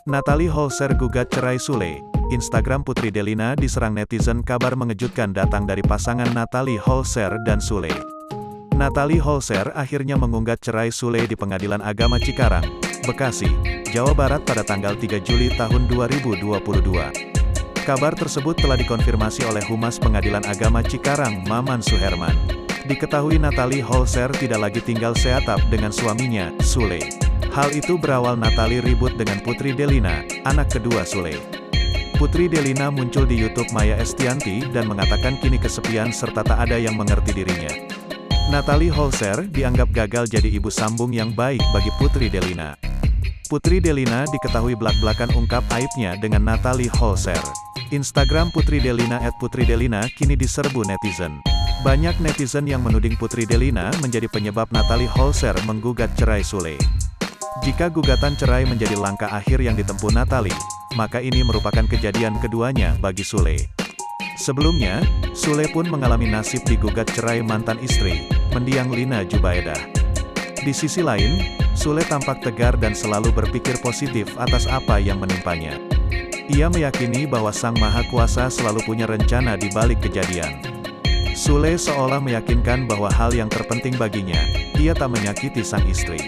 Natalie Holzer gugat cerai Sule. Instagram Putri Delina diserang netizen. Kabar mengejutkan datang dari pasangan Natalie Holzer dan Sule. Natalie Holzer akhirnya menggugat cerai Sule di Pengadilan Agama Cikarang, Bekasi, Jawa Barat pada tanggal 3 Juli tahun 2022. Kabar tersebut telah dikonfirmasi oleh Humas Pengadilan Agama Cikarang, Maman Suherman. Diketahui Natalie Holzer tidak lagi tinggal seatap dengan suaminya, Sule. Hal itu berawal Natalie ribut dengan Putri Delina, anak kedua Sule. Putri Delina muncul di YouTube Maya Estianty dan mengatakan kini kesepian serta tak ada yang mengerti dirinya. Natalie Holzer dianggap gagal jadi ibu sambung yang baik bagi Putri Delina. Putri Delina diketahui belak-belakan ungkap aibnya dengan Natalie Holzer. Instagram Putri Delina @putridelina kini diserbu netizen. Banyak netizen yang menuding Putri Delina menjadi penyebab Natalie Holzer menggugat cerai Sule. Jika gugatan cerai menjadi langkah akhir yang ditempuh Natalie, maka ini merupakan kejadian keduanya bagi Sule. Sebelumnya, Sule pun mengalami nasib digugat cerai mantan istri, mendiang Lina Jubaedah. Di sisi lain, Sule tampak tegar dan selalu berpikir positif atas apa yang menimpanya. Ia meyakini bahwa Sang Maha Kuasa selalu punya rencana di balik kejadian. Sule seolah meyakinkan bahwa hal yang terpenting baginya, ia tak menyakiti sang istri.